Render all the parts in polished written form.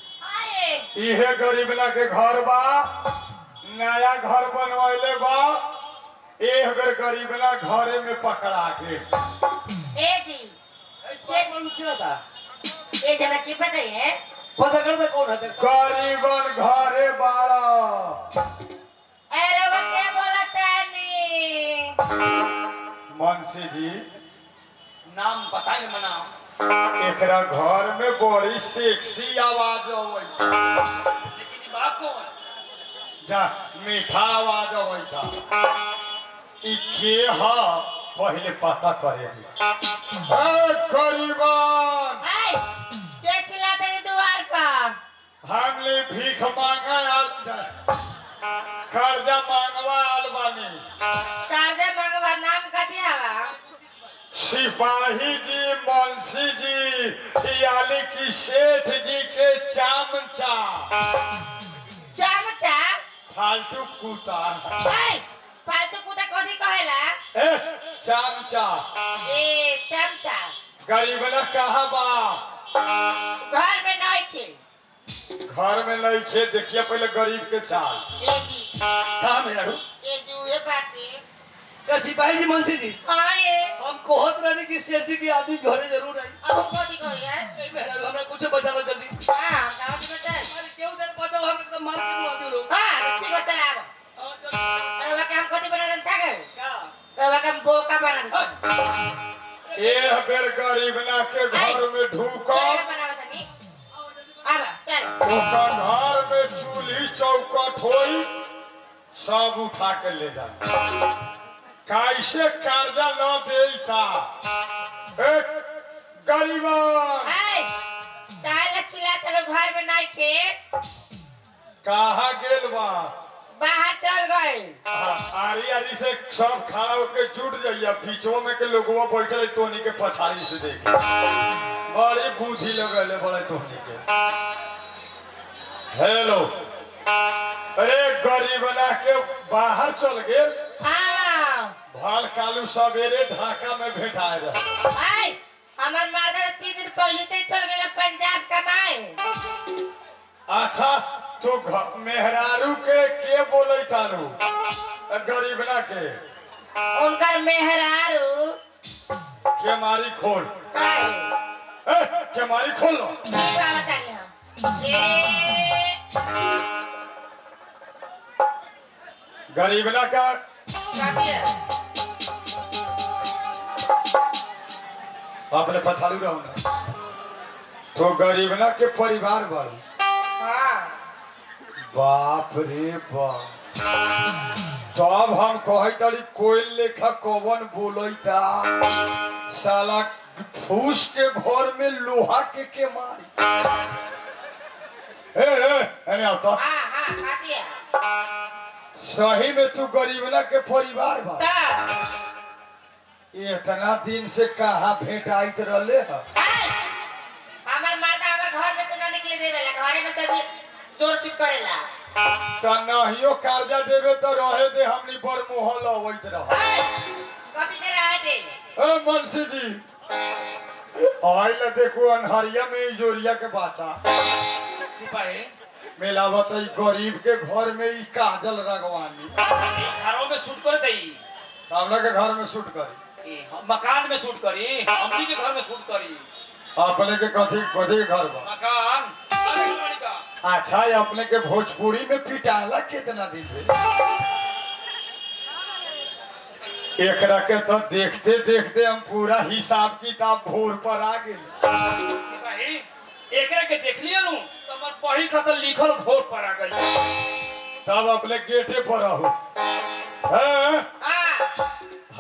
इहे गरीबना के घर बा नया घर बनवाइले बा एहगर गरीबना घरे में पकड़ा के ए जी के मनुष्य था ए जरा की पता है पता कर दे कौन है गरीबन घरे बाड़ा अरे वो क्या बोला तानी मुंशी जी नाम बताई मना एकरा घर में बड़ी सेक्सी आवाज आवे लेकिन ई बात कौन जा मीठा आवाज आवे था ई के हा पहले पता करे दी ए गरीबन ए के चिल्लाते रे द्वार पर हमले भीख मांगा कर्जा मांगवा आल बानी कर्जा मांगवा नाम कथी हवा सिपाही जी मुंशी जी यानी कि सेठ जी के चामचा चमचा फालतू कुत्ता ए फालतू कुत्ता कथी कहेला ए चामचा ए चमचा गरीबना कहाँ बा घर में नहीं थे घर में नहीं खे देखिए पहले गरीब के चाल ए जी कहां में यारू ए जुए बाटे का सिपाही जी मुंशी जी हां ये हम कहत रहनी कि सेठ जी की आदमी घरे जरूर आई अब हम कथी करी है ए मेहरा हमरा कुछ बचा लो जल्दी हां गांव में बता अरे केहू देर बचाओ हम एकदम मार के मुंह दे लो हां ठीक है चला अब हां चल अरे वाके हम कथी बना दन था गए का अरे वाके हम बोका बना दन ए बेर गरीबना के घर में ढूका चल बनाओ तनी अब चल ओका घर में चूल्ही चौकट होई सब उठा के ले जा कैसे कर्जा न देता एक गरीबन ए काहे चिल्ला तेरे घर में नहीं थे कहा गेल बा बाहर चल गए आरी आरी से सब खड़ा होके जुट जाइए बीचों में के लोगवा बैठल तोनी के पछाड़ी से देखे बड़ी बूझी लगले बड़े तोनी के हेलो अरे गरीबना के बाहर चल गेल हां भाल कालू सवेरे ढाका में भेटाए रहे ए हमर मर्द 3 दिन पहले ते चल गेल पंजाब कमाए अच्छा तो मेहरारू के बोले तारू गरीबना के उनकर मेहरारू के मारी खोल काहे के मारी खोल लो ठीक बा बतानी हम ए गरीबना का कथी है अपने पछाड़ू रहो ना तो गरीबना के परिवार बड़ी हां बाप रे बाप तब हम कही तड़ी कोई लेखा कवन बोलता साला फूस के घर में लोहा के मारी ए आओ तो हां हां कथी है सही में तू गरीबना के परिवार बा ता इतना दिन से कहाँ भेटाइत रहले है हमर मर्द हमर घर में से न निकले देवेला घरे में से जोर चुप करेला तो नहियो कर्जा देवे तो रहे दे हमनी पर मोहल अवैत रह कथी के रहे दे ए मुंशी जी आइल देखो अनहरिया में इजोरिया के बाचा सिपाही मेला बताई गरीब के घर में ई काजल रगवानी घरों में शूट कर दई हमरा के घर में शूट करी मकान में शूट करी हमनी के घर में शूट करी अपने के कथी कथी घर बा मकान का अच्छा ये अपने के भोजपुरी में पिटाला कितना दिन एकरा के तो देखते देखते हम पूरा हिसाब किताब भोर पर आ गए सिपाही एकरा के देख लियो नु तो हमर पढ़ी खातर लिखल भोर पर आ गई तब अपने गेटे पर रहो हैं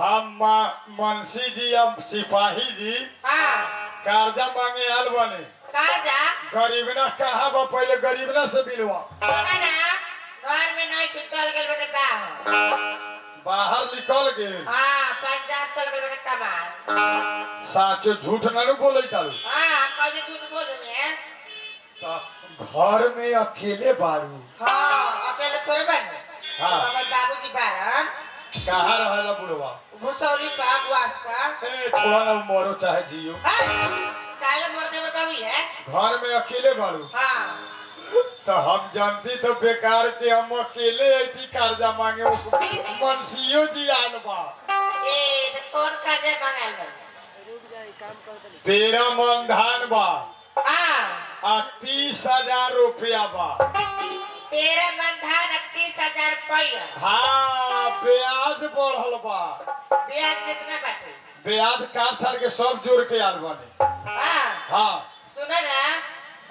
हम मुंशी जी अब सिपाही जी कर्जा मांगे आल बने कर्जा गरीबना कहाँ बा पहले गरीबना से मिलवा घर में नहीं कुछ चल गेल बेटे बाहर निकल गेल हां पंजाब चल गेल बेटे कमाल साचो झूठ ना बोले तारू हां कैसे झूठ बोले मैं घर में अकेले बारू हां अकेले थोड़े बन हाँ। हमर बाबूजी बारन कहाँ रहेला बुढ़वा? भुसौली पा गुआस पा ए छोड़ा ना मरो चाहे जियो। काहे मोर देवर कभी है घर में अकेले बाड़ू हां तो हम जानती तो बेकार के हम अकेले ऐसी कर्जा मांगे मनसियो जी आल बा। ए तो कौन कर्जा मांगल बा 13 मन धान बा हां आ 30,000 रुपया बा। 13 मन धान 30,000 रुपया हाँ ब्याज बढ़ल बा। ब्याज कितना बाटे ब्याज काट छाड़ के सब जोड़ के आल बने। हां हाँ सुन ना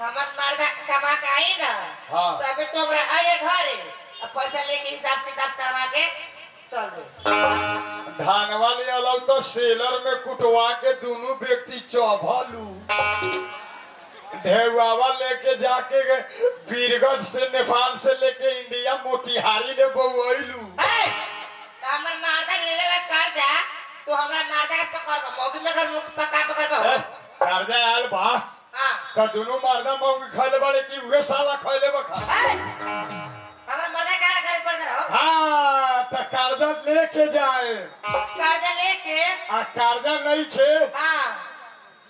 हमर मर्दा कमा के आई ना हाँ। तो अबे तो हमरा आए घरे अब पैसा लेके हिसाब किताब करवा के चल दे धान वाली अलग तो सेलर में कुटवा के दोनों व्यक्ति चौभलू ढेवावा लेके जाके बीरगंज से नेपाल से लेके इंडिया मोतिहारी ले बउलू। हमर मर्दा ले लेवे कर्जा तो हमरा मर्दा के पकड़बा मौगी में घर मुख पका पकड़बा कर्जा आल बा हां का दोनों मर्दा मौगी खैले बड़े कि उहे साला खैले बखा। हमर मर्दा का घर पर रहो हाँ तो कर्जा लेके जाए कर्जा लेके आ कर्जा नहीं खे हां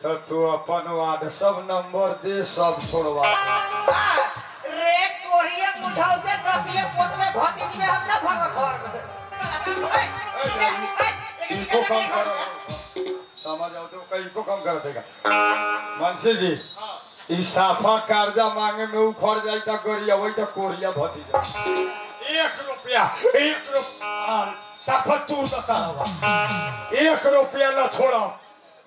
तो तू अपन व्हाट्सएप नंबर दे सब छोड़वा दे। हां रे कोरिया मुठाव से रखिए पोत में भतीजी में हम ना भरवा घर में इनको कम करो समझ आओ तो कहीं को कम कर देगा मनसी जी। इस्ताफा कर्जा मांगे में उखड़ जाए तो गरिया वही तो कोरिया भतीजा 1 रुपया साफा तू बतावा 1 रुपया न छोड़ा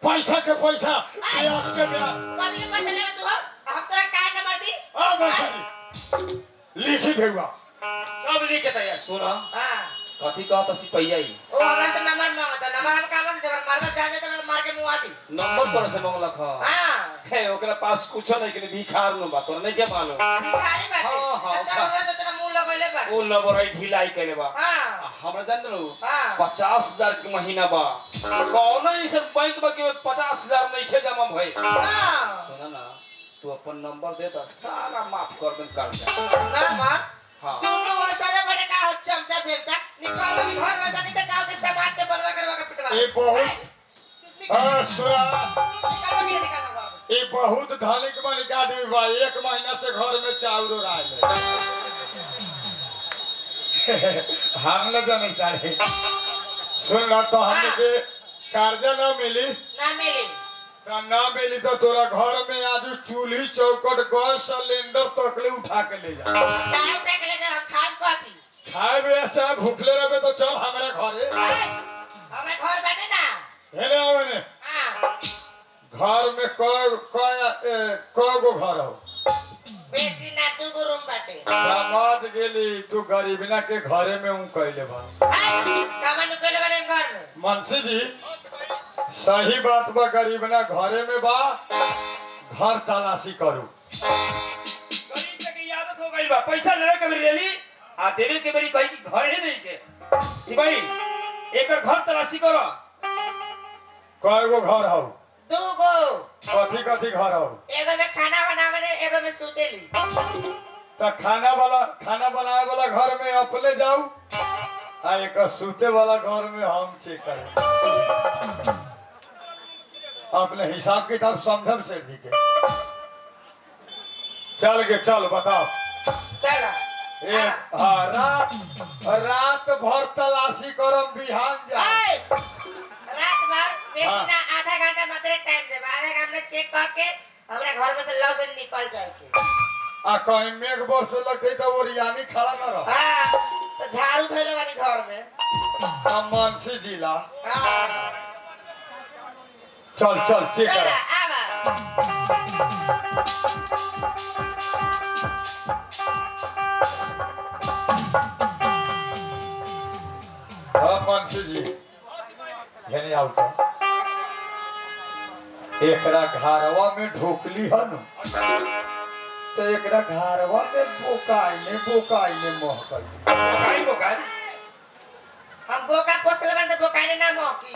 पैसा के पैसा ब्याज के ब्याज कभी पैसा लेवे तू हम तोरा कार्ड नंबर दी आ मनसी जी लिखी भेवा सब लिखे तैयार सुना हां कथी कहत सिपैया ई ओ हमरा से नंबर मांगता नंबर हम काम से देवर मर्दा जा जाते तो मार के मुआ दी नंबर पर से मंगलक हां है ओकरा पास कुछ नहीं के भिखार न बा तोर नहीं के मालूम भिखारी बाटे हाँ, हाँ, तब हमरा से तेरा मुंह लगैले बा ओ लबरई ढिलाई केले बा हां हमरा जान लो हाँ। 50,000 के महीना बा कौन ही सब बैंक में के 50,000 नहीं खे जमा भई हां सुना ना तू अपन नंबर दे ता सारा माफ कर दम कर्जा ना मां हां दोनों वैसा बड़े का हो चमचा फेलचा निकाल के घर में जाके तो गांव के समाज के बनवा करवा के पिटवा ये बहुत सुना निकाल के निकाल घर ये बहुत धनिक बनिक आदमी बा 1 महीना से घर में चाउर आयल हम न जानता रे सुन ला तो हमके कर्जा न मिली ना मिली तो तोरा घर में आज चूल्ही चौकट गैस सिलेंडर तकले उठा के ले जा टाइम टेक ले हम खान कोती खाए बेचा भूखले रहे तो चल हमारे घरे हमारे घर बैठे ना हेले आवने हां घर में कय गो घर हो बेसी ना 2 गो रूम बैठे समझ गेली तू गरीबना के घरे में हूं कहले बा कामन कोले वाले घर में मनसी जी सही बात बा गरीबना घरे में बा घर तलाशी करू गरीब के आदत हो गई बा पैसा लेवे के बेरी लेली आ देवे के बेरी कही कि घर ही नहीं के भाई एकर घर तलाशी करो कय गो घर हो 2 गो कथी कथी घर हो एगो में खाना बनावे एगो में सुतेली तो खाना बनाए वाला घर में अपने जाऊ आ एक सूते वाला घर में हम चेक करें अपने हिसाब किताब समझब से भी के चल बताओ चलो हाँ रात भर तलाशी करम बिहान जा रात भर बेसी ना आधा घंटा मात्र टाइम दे आधा घंटा चेक करके हमरा घर में से लॉस निकल जाए के आ कहीं मेघ बरसे लगते तो ओरियानी खड़ा न रह हां तो झाड़ू धइले वाली घर में हम मनसी जिला हां चल चेक कर आवा मनसी जी यानी आउट एकरा घरवा में ढोकली है न तो एकरा घरवा में बोकाइने महकई बोकाई हम बोका पोसले बन तो बोकाइने ना मोकी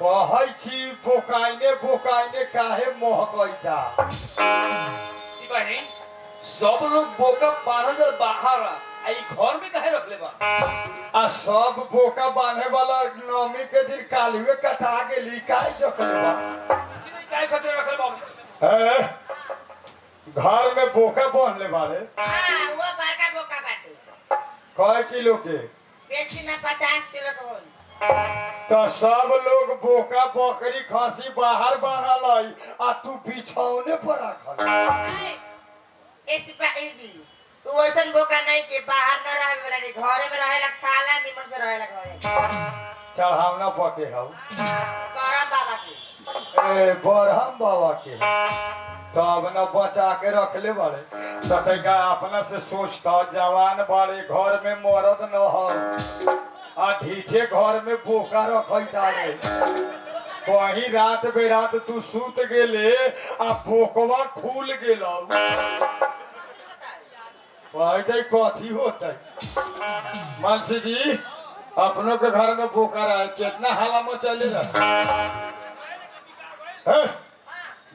कहै छी बोकाइने काहे महकईता सिपाही सब लोग बोका बांधल बाहर आई घर में काहे रखले बा आ सब बोका बांधे वाला नौमी के दिन कालुए कटा गेली काय जखले बा काय खतरे रखल बाबू ए, घर में बोका बांधले बाड़े हां वो बड़का बोका बाटे कय किलो के बेसी ना 50 किलो के होई तो सब लोग बोका बकरी खसी बाहर बांधल है आ तू बिछौने पर रखल ऐसी जी तू वैसन बोका नहीं के बाहर न रहे वाला नहीं घरे में रहेला खाला निमन से रहेला घरे चढ़ावना पके हौ करम बाबा के ए बरहम बाबा के तब न बचा के रखले बाड़े तो तैका अपना से सोचता जवान बाड़े घर में मरद न हो आ ढीठे घर में बोका रखई तारे कहीं रात बेरात तू सूत गेले आ बोकवा खुल गेलौ कहते कथी होते मानसी जी अपनों के घर में बोका रहे कितना हाला मचले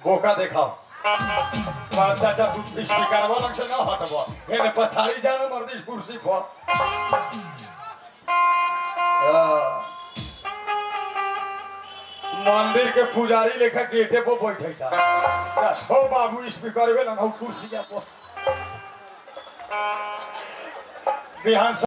बोका देखाओ चाचा तू स्पीकर लग से ना हटबो एने पछाड़ी जाना मर्दी कुर्सी पर मंदिर के पुजारी लेखा गेटे पर बैठे था हो बाबू स्पीकर वे ना कुर्सी पर बिहान